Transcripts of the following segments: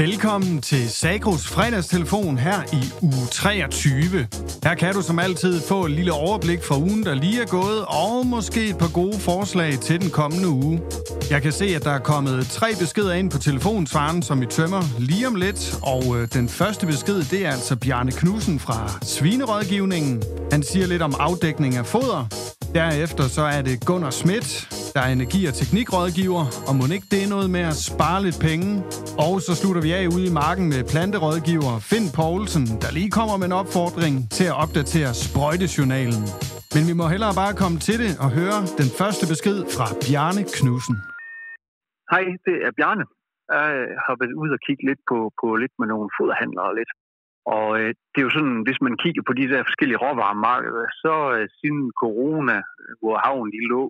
Velkommen til Sagros fredagstelefon her i uge 23. Her kan du som altid få et lille overblik fra ugen, der lige er gået, og måske et par gode forslag til den kommende uge. Jeg kan se, at der er kommet 3 beskeder ind på telefonsvaren, som vi tømmer lige om lidt. Og den første besked, det er altså Bjarne Knudsen fra Svinerådgivningen. Han siger lidt om afdækning af foder. Derefter så er det Gunnar Schmidt, der er energi- og teknikrådgiver, og må ikke det er noget med at spare lidt penge. Og så slutter vi af ude i marken med planterådgiver Finn Poulsen, der lige kommer med en opfordring til at opdatere sprøjtejournalen. Men vi må hellere bare komme til det og høre den første besked fra Bjarne Knudsen. Hej, det er Bjarne. Jeg har været ude og kigge lidt på lidt med nogle foderhandlere lidt. Og det er jo sådan, hvis man kigger på de der forskellige råvaremarkeder, så siden corona, hvor havnen lige lå,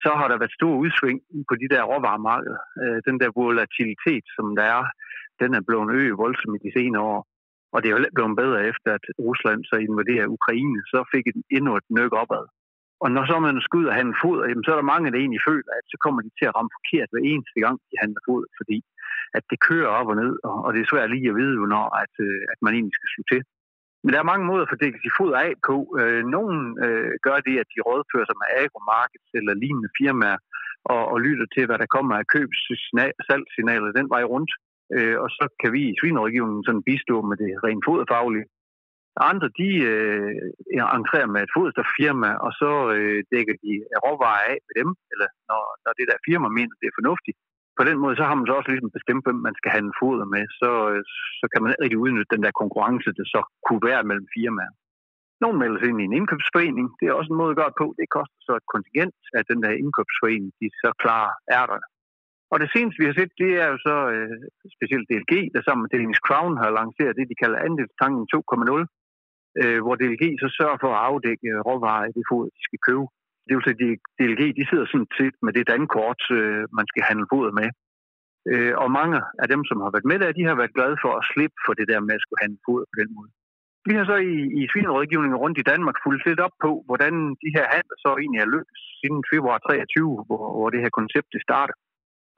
så har der været store udsving på de der råvaremarkeder. Den der volatilitet, som der er, den er blevet øget voldsomt i de senere år. Og det er jo blevet bedre efter, at Rusland så invaderer Ukraine, så fik den endnu et nøk opad. Og når så man skal ud og handle foder, så er der mange, der egentlig føler, at så kommer de til at ramme forkert hver eneste gang, de handler foder, fordi at det kører op og ned, og det er svært lige at vide, hvornår at man egentlig skal slå til. Men der er mange måder for at dække sig foder af på. Nogle gør det, at de rådfører sig med agromarkeds eller lignende firmaer, og lytter til, hvad der kommer af salgssignaler den vej rundt. Og så kan vi i Svinerådgivningen sådan bistå med det rent foderfaglige. Andre, de entrerer med et foderstoffirma, og så dækker de råvarer af med dem, eller når det der firma mener, det er fornuftigt. På den måde, så har man så også ligesom bestemt, hvem man skal handle foder med, så kan man ikke rigtig udnytte den der konkurrence, der så kunne være mellem firmaer. Nogle melder sig ind i en indkøbsforening, det er også en måde at gøre det på. Det koster så et kontingent af den der indkøbsforening, de så klarer ærterne. Og det seneste, vi har set, det er jo så specielt DLG, der sammen med Danish Crown har lanceret det, de kalder andelstanken 2.0, hvor DLG så sørger for at afdække råvarer i det foder, de skal købe. Det vil sige, at DLG de sidder sådan set med det dankort, man skal handle foder med. Og mange af dem, som har været med der, de har været glade for at slippe for det der med at skulle handle foder på den måde. Vi har så i Svinerådgivningen rundt i Danmark fulgt lidt op på, hvordan de her handler så egentlig er lykkes siden februar 23, hvor det her koncept det starter.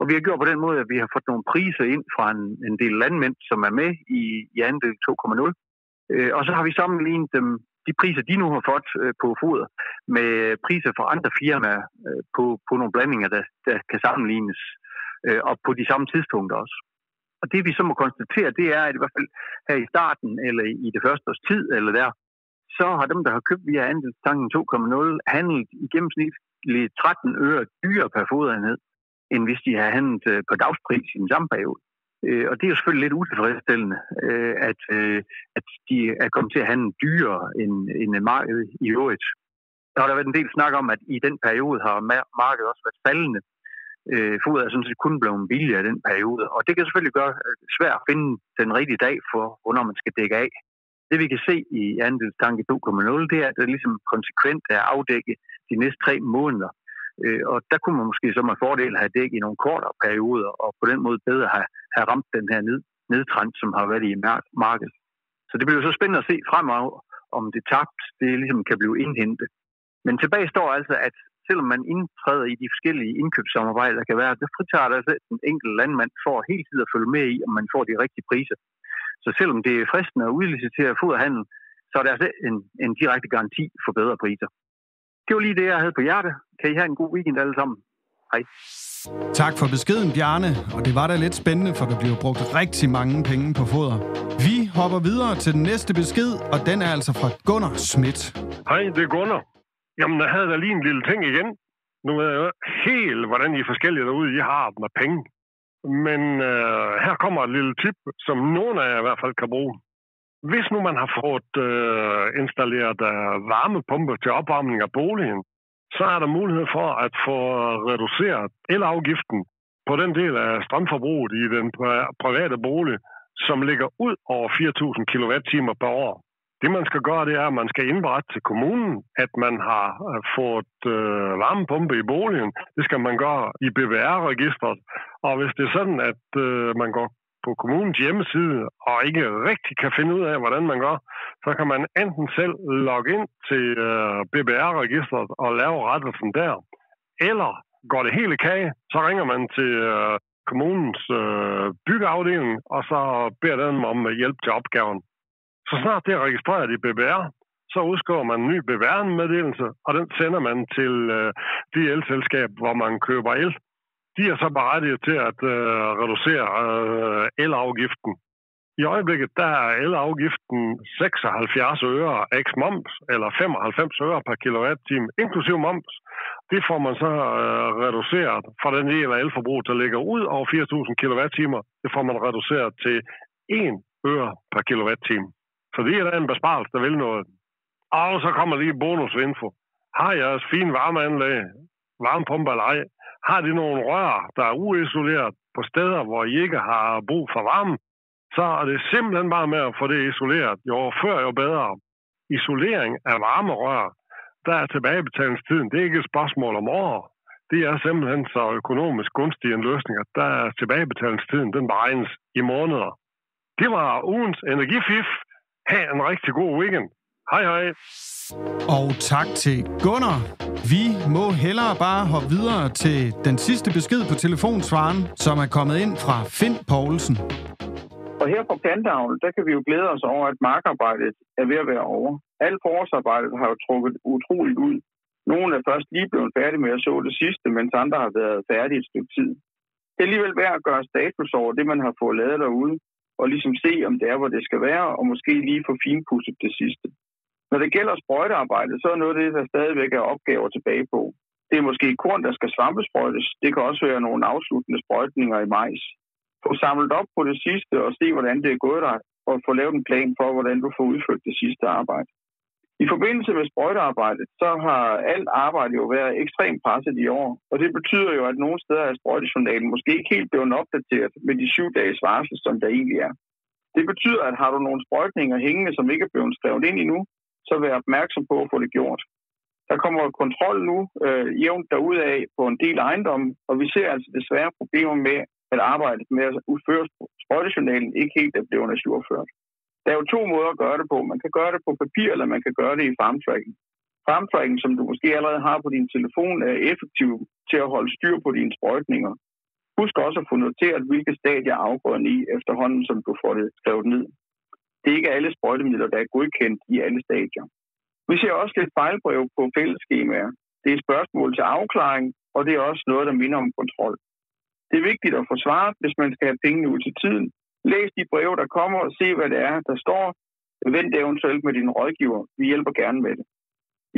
Og vi har gjort på den måde, at vi har fået nogle priser ind fra en del landmænd, som er med i andel 2.0. Og så har vi sammenlignet dem, de priser, de nu har fået på foder, med priser fra andre firmaer på nogle blandinger, der kan sammenlignes, og på de samme tidspunkter også. Og det vi så må konstatere, det er, at i hvert fald her i starten, eller i det første års tid, eller der, så har dem, der har købt via andelstanken 2.0, handlet i gennemsnitligt 13 øre dyrere per foderenhed, end hvis de har handlet på dagspris i den samme periode. Og det er jo selvfølgelig lidt utilfredsstillende, at de er kommet til at handle dyrere end markedet i øvrigt. Der har der været en del snak om, at i den periode har markedet også været faldende. Foder er sådan set kun blevet billigere i den periode, og det kan selvfølgelig gøre svært at finde den rigtige dag for, hvornår man skal dække af. Det vi kan se i andelstanke 2.0, det er, at det ligesom konsekvent er afdækket de næste 3 måneder. Og der kunne man måske så med fordel have dækket i nogle kortere perioder, og på den måde bedre have ramt den her nedtrend, som har været i markedet. Så det bliver jo så spændende at se fremover, om det tabt, det ligesom kan blive indhentet. Men tilbage står altså, at selvom man indtræder i de forskellige indkøbssamarbejder, der kan være, det fritager altså den enkelte landmand for hele tiden at følge med i, om man får de rigtige priser. Så selvom det er fristende at udlicitere foderhandel, så er der altså en direkte garanti for bedre priser. Det var lige det, jeg havde på hjerte. Kan I have en god weekend alle sammen? Hej. Tak for beskeden, Bjarne. Og det var da lidt spændende, for der bliver brugt rigtig mange penge på foder. Vi hopper videre til den næste besked, og den er altså fra Gunnar Schmidt. Hej, det er Gunnar. Jamen, jeg havde da lige en lille ting igen. Nu ved jeg jo helt, hvordan I er forskellige derude, I har med penge. Men her kommer et lille tip, som nogen af jer i hvert fald kan bruge. Hvis nu man har fået installeret varmepumper til opvarmning af boligen, så er der mulighed for at få reduceret elafgiften på den del af strømforbruget i den private bolig, som ligger ud over 4.000 kWh per år. Det man skal gøre, det er, at man skal indberette til kommunen, at man har fået varmepumpe i boligen. Det skal man gøre i BBR-registret. Og hvis det er sådan, at man går på kommunens hjemmeside og ikke rigtig kan finde ud af, hvordan man gør, så kan man enten selv logge ind til BBR-registret og lave rettelsen der, eller går det hele kage, så ringer man til kommunens byggeafdeling, og så beder den om hjælp til opgaven. Så snart det er registreret i BBR, så udskriver man en ny BBR-meddelelse, og den sender man til de elselskab, hvor man køber el. De er så berettiget til at reducere elafgiften. I øjeblikket der er elafgiften 76 øre ex moms, eller 95 øre per kilowatt-time, inklusiv moms. Det får man så reduceret fra den del af elforbruget, der ligger ud over 4.000 kWh. Det får man reduceret til 1 øre per kilowatt-time. Så det er da en besparelse, der vil noget. Og så kommer lige bonusinfo. Har jeres fine varmeanlæg, varmepumper eller ej, har de nogle rør, der er uisoleret på steder, hvor I ikke har brug for varme, så er det simpelthen bare med at få det isoleret. Jo før, jo bedre. Isolering af varmerør, der er tilbagebetalingstiden. Det er ikke et spørgsmål om år. Det er simpelthen så økonomisk gunstig en løsning, at der er tilbagebetalingstiden, den beregnes i måneder. Det var ugens energifif. Ha' en rigtig god weekend. Hej hej. Og tak til Gunnar. Vi må hellere bare hoppe videre til den sidste besked på telefonsvaren, som er kommet ind fra Finn Poulsen. Og her på Planteavl, der kan vi jo glæde os over, at markarbejdet er ved at være over. Alt forårsarbejdet har jo trukket utroligt ud. Nogle er først lige blevet færdige med at så det sidste, mens andre har været færdige et stykke tid. Det er alligevel værd at gøre status over det, man har fået lavet derude, og ligesom se, om det er, hvor det skal være, og måske lige få finpudset det sidste. Når det gælder sprøjtearbejdet, så er noget af det, der stadigvæk er opgaver tilbage på. Det er måske korn, der skal svampesprøjtes. Det kan også være nogle afsluttende sprøjtninger i majs. Få samlet op på det sidste og se, hvordan det er gået dig, og få lavet en plan for, hvordan du får udført det sidste arbejde. I forbindelse med sprøjtearbejdet, så har alt arbejde jo været ekstremt presset i år, og det betyder jo, at nogle steder er sprøjtejournalen måske ikke helt blevet opdateret med de 7 dages varsel, som der egentlig er. Det betyder, at har du nogle sprøjtninger hængende, som ikke er blevet skrevet ind endnu, så vær opmærksom på at få det gjort. Der kommer kontrol nu jævnt derudaf på en del ejendomme, og vi ser altså desværre problemer med, at arbejdet med at udføre sprøjtejournalen ikke helt er blevet ajourført. Der er jo 2 måder at gøre det på. Man kan gøre det på papir, eller man kan gøre det i farmtracking. Farmtracking, som du måske allerede har på din telefon, er effektiv til at holde styr på dine sprøjtninger. Husk også at få noteret, hvilke stadier afgrøden i efterhånden, som du får det skrevet ned. Det er ikke alle sprøjtemidler, der er godkendt i alle stadier. Vi ser også lidt fejlbrev på fællesskemaer. Det er spørgsmål til afklaring, og det er også noget, der minder om kontrol. Det er vigtigt at få svaret, hvis man skal have pengene ud til tiden. Læs de breve, der kommer, og se, hvad det er, der står. Vent eventuelt med din rådgiver. Vi hjælper gerne med det.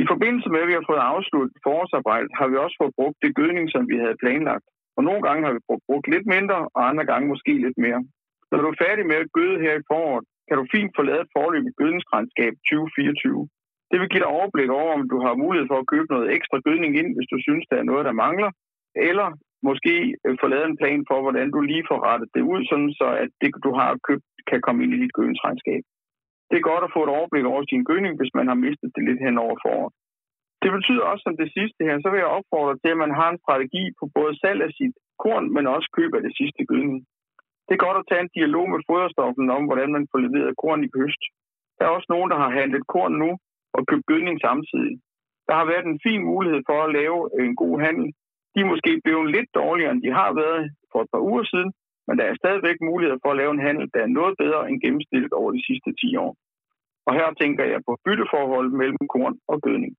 I forbindelse med, at vi har fået afsluttet forårsarbejdet, har vi også fået brugt det gødning, som vi havde planlagt. Og nogle gange har vi brugt lidt mindre, og andre gange måske lidt mere. Når du er færdig med at gøde her i foråret, kan du fint få lavet et foreløbigt gødningsregnskab 2024. Det vil give dig overblik over, om du har mulighed for at købe noget ekstra gødning ind, hvis du synes, der er noget, der mangler. Eller måske få lavet en plan for, hvordan du lige får rettet det ud, sådan så at det, du har købt, kan komme ind i dit gødningsregnskab. Det er godt at få et overblik over sin gødning, hvis man har mistet det lidt hen over foråret. Det betyder også, som det sidste her, så vil jeg opfordre til, at man har en strategi på både salg af sit korn, men også køb af det sidste gødning. Det er godt at tage en dialog med foderstoffen om, hvordan man får leveret korn i høst. Der er også nogen, der har handlet korn nu og købt gødning samtidig. Der har været en fin mulighed for at lave en god handel. De er måske blevet lidt dårligere, end de har været for et par uger siden, men der er stadigvæk mulighed for at lave en handel, der er noget bedre end gennemsnittet over de sidste 10 år. Og her tænker jeg på bytteforhold mellem korn og gødning.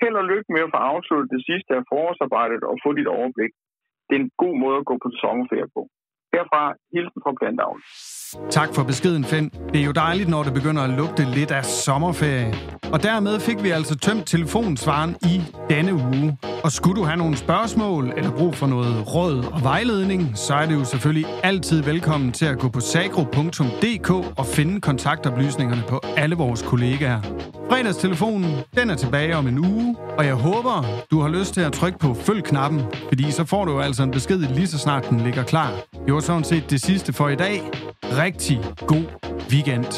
Held og lykke med at få afsluttet det sidste af forårsarbejdet og få dit overblik. Det er en god måde at gå på sommerferie på. Herfra, hilsen fra Planteavl. Tak for beskeden, Finn. Det er jo dejligt, når det begynder at lugte lidt af sommerferie. Og dermed fik vi altså tømt telefonsvaren i denne uge. Og skulle du have nogle spørgsmål eller brug for noget råd og vejledning, så er det jo selvfølgelig altid velkommen til at gå på sagro.dk og finde kontaktoplysningerne på alle vores kollegaer. Fredagstelefonen, den er tilbage om en uge, og jeg håber, du har lyst til at trykke på følg-knappen, fordi så får du altså en besked lige så snart den ligger klar. Det var sådan set det sidste for i dag. Rigtig god weekend.